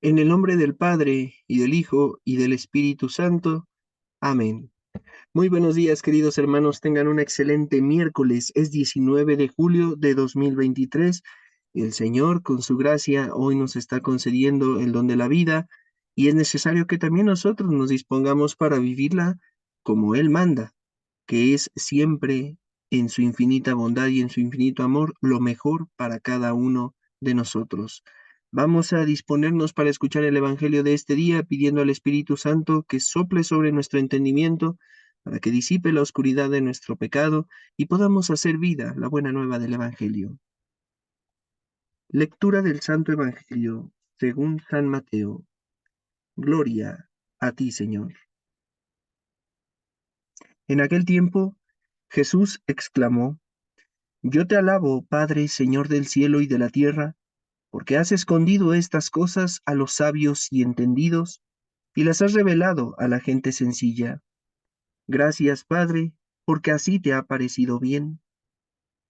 En el nombre del Padre, y del Hijo, y del Espíritu Santo. Amén. Muy buenos días, queridos hermanos. Tengan un excelente miércoles. Es 19 de julio de 2023. El Señor, con su gracia, hoy nos está concediendo el don de la vida, y es necesario que también nosotros nos dispongamos para vivirla como Él manda, que es siempre en su infinita bondad y en su infinito amor lo mejor para cada uno de nosotros. Vamos a disponernos para escuchar el Evangelio de este día, pidiendo al Espíritu Santo que sople sobre nuestro entendimiento para que disipe la oscuridad de nuestro pecado y podamos hacer vida la buena nueva del Evangelio. Lectura del Santo Evangelio según San Mateo. Gloria a ti, Señor. En aquel tiempo, Jesús exclamó: Yo te alabo, Padre, Señor del cielo y de la tierra, porque has escondido estas cosas a los sabios y entendidos, y las has revelado a la gente sencilla. Gracias, Padre, porque así te ha parecido bien.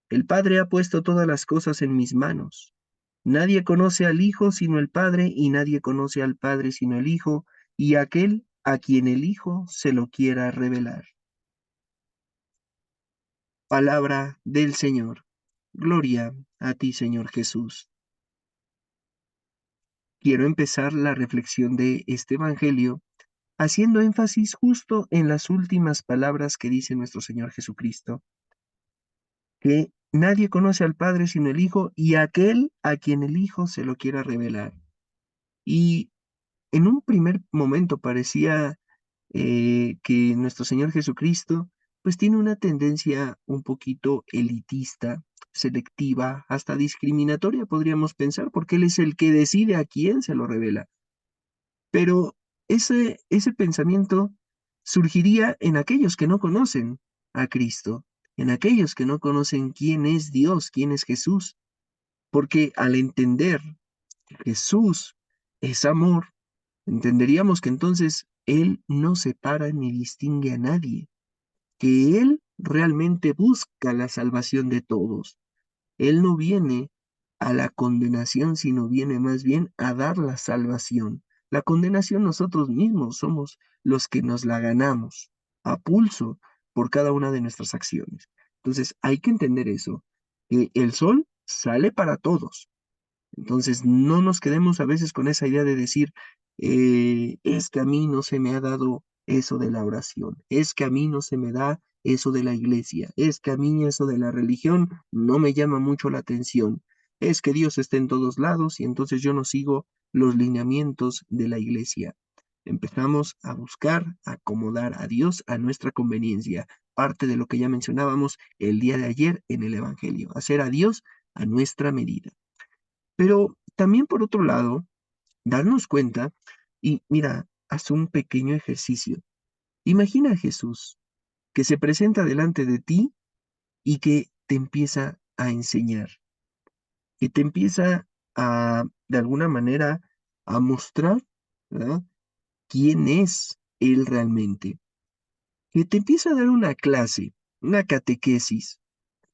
El Padre ha puesto todas las cosas en mis manos. Nadie conoce al Hijo sino el Padre, y nadie conoce al Padre sino el Hijo, y aquel a quien el Hijo se lo quiera revelar. Palabra del Señor. Gloria a ti, Señor Jesús. Quiero empezar la reflexión de este Evangelio haciendo énfasis justo en las últimas palabras que dice nuestro Señor Jesucristo, que nadie conoce al Padre sino el Hijo y aquel a quien el Hijo se lo quiera revelar. Y en un primer momento parecía que nuestro Señor Jesucristo pues tiene una tendencia un poquito elitista, selectiva, hasta discriminatoria, podríamos pensar, porque Él es el que decide a quién se lo revela. Pero ese pensamiento surgiría en aquellos que no conocen a Cristo, en aquellos que no conocen quién es Dios, quién es Jesús, porque al entender que Jesús es amor, entenderíamos que entonces Él no separa ni distingue a nadie, que Él realmente busca la salvación de todos. Él no viene a la condenación, sino viene más bien a dar la salvación. La condenación nosotros mismos somos los que nos la ganamos a pulso por cada una de nuestras acciones. Entonces hay que entender eso, que el sol sale para todos. Entonces no nos quedemos a veces con esa idea de decir, es que a mí no se me ha dado eso de la oración, es que a mí no se me da eso de la iglesia, es que a mí eso de la religión no me llama mucho la atención, es que Dios está en todos lados y entonces yo no sigo los lineamientos de la iglesia. Empezamos a buscar acomodar a Dios a nuestra conveniencia, parte de lo que ya mencionábamos el día de ayer en el Evangelio, hacer a Dios a nuestra medida. Pero también por otro lado, darnos cuenta y mira, haz un pequeño ejercicio. Imagina a Jesús que se presenta delante de ti y que te empieza a enseñar, que te empieza de alguna manera, a mostrar, ¿verdad? ¿Quién es Él realmente? Que te empieza a dar una clase, una catequesis,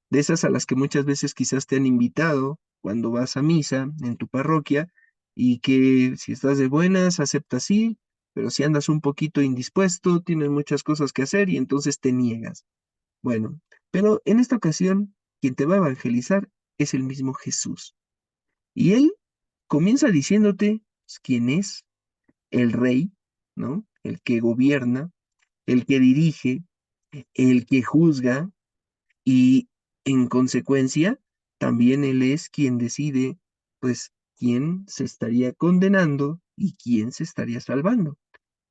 de esas a las que muchas veces quizás te han invitado cuando vas a misa en tu parroquia y que si estás de buenas, aceptas sí, pero si andas un poquito indispuesto, tienes muchas cosas que hacer y entonces te niegas. Bueno, pero en esta ocasión, quien te va a evangelizar es el mismo Jesús. Y él comienza diciéndote quién es el rey, ¿no? El que gobierna, el que dirige, el que juzga, y en consecuencia, también él es quien decide, pues, quién se estaría condenando y quién se estaría salvando.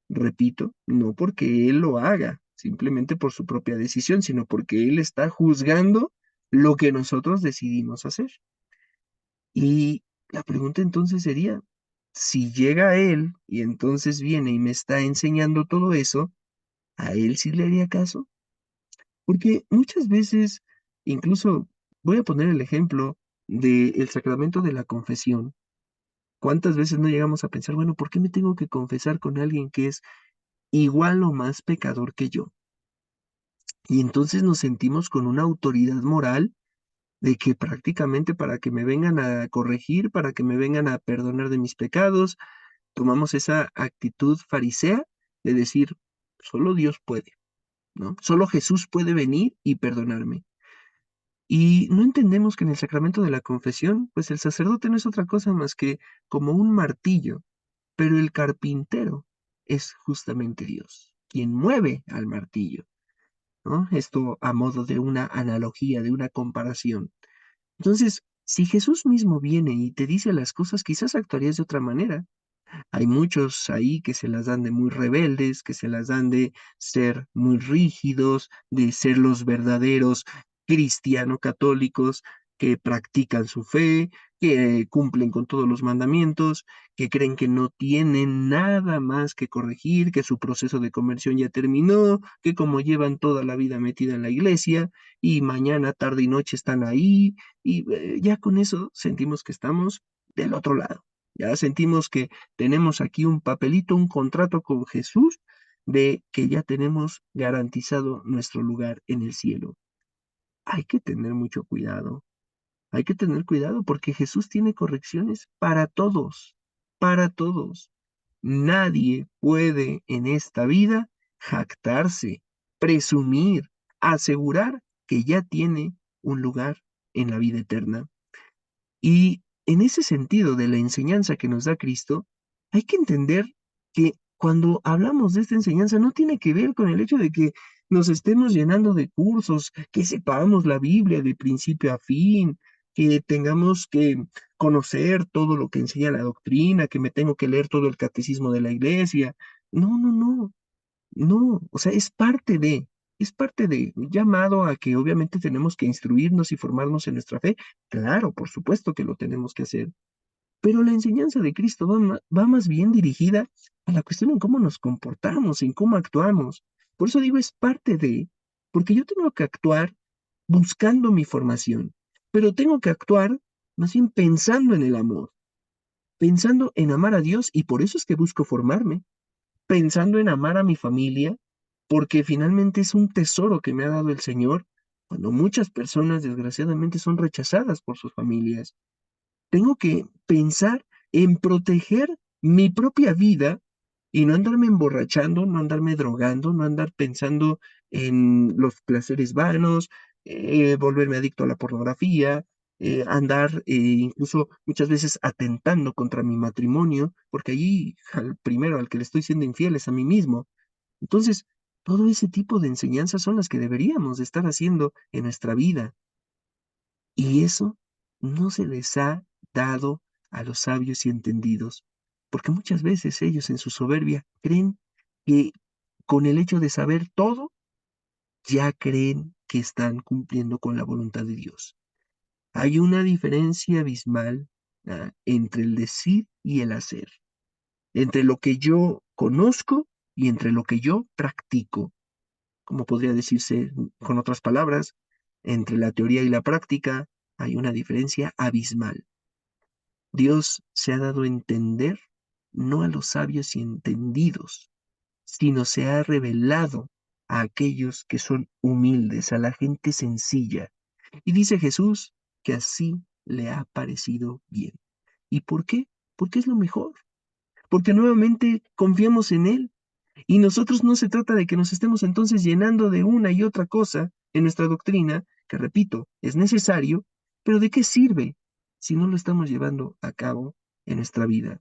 Repito, no porque él lo haga, simplemente por su propia decisión, sino porque él está juzgando lo que nosotros decidimos hacer. Y la pregunta entonces sería, si llega a él y entonces viene y me está enseñando todo eso, ¿a él sí le haría caso? Porque muchas veces, incluso voy a poner el ejemplo del sacramento de la confesión. ¿Cuántas veces no llegamos a pensar, bueno, ¿por qué me tengo que confesar con alguien que es igual o más pecador que yo? Y entonces nos sentimos con una autoridad moral de que prácticamente para que me vengan a corregir, para que me vengan a perdonar de mis pecados, tomamos esa actitud farisea de decir, solo Dios puede, ¿no? Solo Jesús puede venir y perdonarme. Y no entendemos que en el sacramento de la confesión, pues el sacerdote no es otra cosa más que como un martillo, pero el carpintero es justamente Dios, quien mueve al martillo, ¿no? Esto a modo de una analogía, de una comparación. Entonces, si Jesús mismo viene y te dice las cosas, quizás actuarías de otra manera. Hay muchos ahí que se las dan de muy rebeldes, que se las dan de ser muy rígidos, de ser los verdaderos cristiano católicos que practican su fe, que cumplen con todos los mandamientos, que creen que no tienen nada más que corregir, que su proceso de conversión ya terminó, que como llevan toda la vida metida en la iglesia y mañana, tarde y noche están ahí, y ya con eso sentimos que estamos del otro lado. Ya sentimos que tenemos aquí un papelito, un contrato con Jesús de que ya tenemos garantizado nuestro lugar en el cielo. Hay que tener mucho cuidado, hay que tener cuidado porque Jesús tiene correcciones para todos, para todos. Nadie puede en esta vida jactarse, presumir, asegurar que ya tiene un lugar en la vida eterna. Y en ese sentido de la enseñanza que nos da Cristo, hay que entender que cuando hablamos de esta enseñanza no tiene que ver con el hecho de que nos estemos llenando de cursos, que sepamos la Biblia de principio a fin, que tengamos que conocer todo lo que enseña la doctrina, que me tengo que leer todo el catecismo de la iglesia. No, no, no. No, o sea, es parte de, llamado a que obviamente tenemos que instruirnos y formarnos en nuestra fe. Claro, por supuesto que lo tenemos que hacer, pero la enseñanza de Cristo va más bien dirigida a la cuestión en cómo nos comportamos, en cómo actuamos. Por eso digo, es parte de, porque yo tengo que actuar buscando mi formación, pero tengo que actuar más bien pensando en el amor, pensando en amar a Dios y por eso es que busco formarme pensando en amar a mi familia, porque finalmente es un tesoro que me ha dado el Señor, cuando muchas personas desgraciadamente son rechazadas por sus familias. Tengo que pensar en proteger mi propia vida y no andarme emborrachando, no andarme drogando, no andar pensando en los placeres vanos, volverme adicto a la pornografía, andar incluso muchas veces atentando contra mi matrimonio, porque allí al primero al que le estoy siendo infiel es a mí mismo. Entonces, todo ese tipo de enseñanzas son las que deberíamos de estar haciendo en nuestra vida. Y eso no se les ha dado a los sabios y entendidos, porque muchas veces ellos en su soberbia creen que con el hecho de saber todo, ya creen que están cumpliendo con la voluntad de Dios. Hay una diferencia abismal entre el decir y el hacer, entre lo que yo conozco y entre lo que yo practico. Como podría decirse con otras palabras, entre la teoría y la práctica hay una diferencia abismal. Dios se ha dado a entender no a los sabios y entendidos, sino se ha revelado a aquellos que son humildes, a la gente sencilla. Y dice Jesús que así le ha parecido bien. ¿Y por qué? Porque es lo mejor. Porque nuevamente confiamos en Él. Y nosotros no se trata de que nos estemos entonces llenando de una y otra cosa en nuestra doctrina, que repito, es necesario, pero ¿de qué sirve si no lo estamos llevando a cabo en nuestra vida?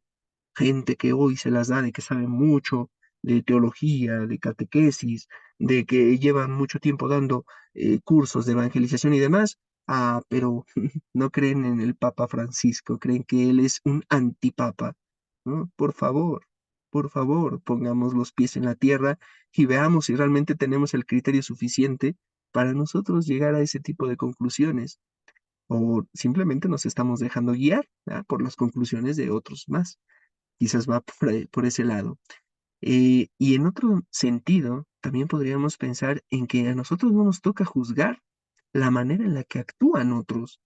Gente que hoy se las da de que saben mucho de teología, de catequesis, de que llevan mucho tiempo dando cursos de evangelización y demás, pero no creen en el Papa Francisco, creen que él es un antipapa, ¿no? Por favor, pongamos los pies en la tierra y veamos si realmente tenemos el criterio suficiente para nosotros llegar a ese tipo de conclusiones, o simplemente nos estamos dejando guiar, ¿verdad?, por las conclusiones de otros más. Quizás va por ese lado. Y en otro sentido, también podríamos pensar en que a nosotros no nos toca juzgar la manera en la que actúan otros.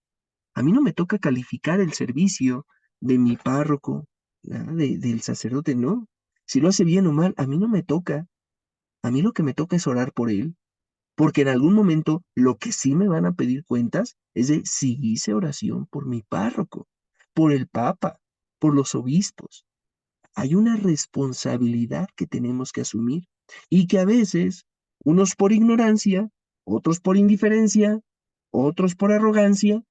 A mí no me toca calificar el servicio de mi párroco, ¿verdad?, del sacerdote, no. Si lo hace bien o mal, a mí no me toca. A mí lo que me toca es orar por él, porque en algún momento lo que sí me van a pedir cuentas es de si hice oración por mi párroco, por el papa, por los obispos. hay una responsabilidad que tenemos que asumir y que a veces, unos por ignorancia, otros por indiferencia, otros por arrogancia,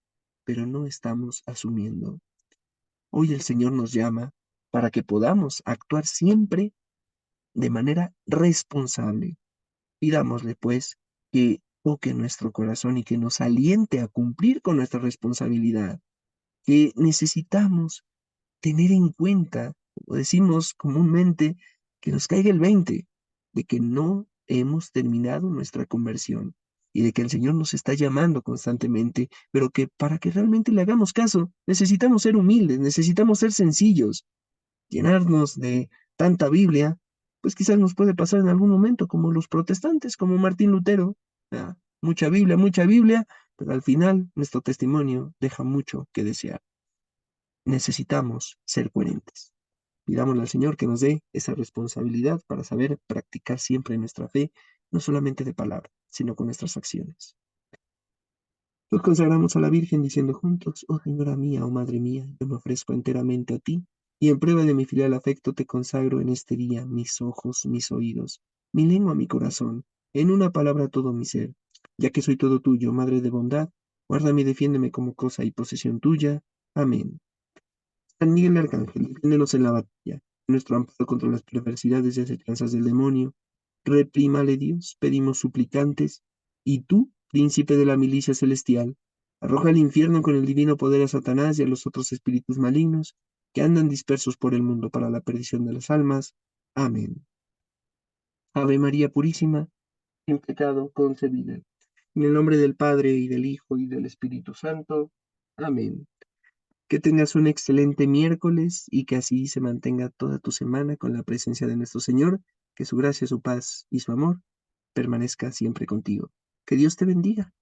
pero no estamos asumiendo. Hoy el Señor nos llama para que podamos actuar siempre de manera responsable. Pidámosle, pues, que toque nuestro corazón y que nos aliente a cumplir con nuestra responsabilidad, que necesitamos tener en cuenta, como decimos comúnmente, que nos caiga el 20 de que no hemos terminado nuestra conversión y de que el Señor nos está llamando constantemente, pero que para que realmente le hagamos caso, necesitamos ser humildes, necesitamos ser sencillos, llenarnos de tanta Biblia, pues quizás nos puede pasar en algún momento como los protestantes, como Martín Lutero, mucha Biblia, pero al final nuestro testimonio deja mucho que desear. Necesitamos ser coherentes. Pidámosle al Señor que nos dé esa responsabilidad para saber practicar siempre nuestra fe, no solamente de palabra, sino con nuestras acciones. Nos consagramos a la Virgen diciendo juntos, oh Señora mía, oh Madre mía, yo me ofrezco enteramente a ti, y en prueba de mi filial afecto te consagro en este día mis ojos, mis oídos, mi lengua, mi corazón, en una palabra todo mi ser, ya que soy todo tuyo, Madre de bondad, guárdame y defiéndeme como cosa y posesión tuya. Amén. San Miguel Arcángel, defiéndenos en la batalla, nuestro amparo contra las perversidades y acechanzas del demonio. Reprímale Dios, pedimos suplicantes, y tú, príncipe de la milicia celestial, arroja al infierno con el divino poder a Satanás y a los otros espíritus malignos que andan dispersos por el mundo para la perdición de las almas. Amén. Ave María Purísima, sin pecado concebida. En el nombre del Padre, y del Hijo, y del Espíritu Santo. Amén. Que tengas un excelente miércoles y que así se mantenga toda tu semana con la presencia de nuestro Señor, que su gracia, su paz y su amor permanezca siempre contigo. Que Dios te bendiga.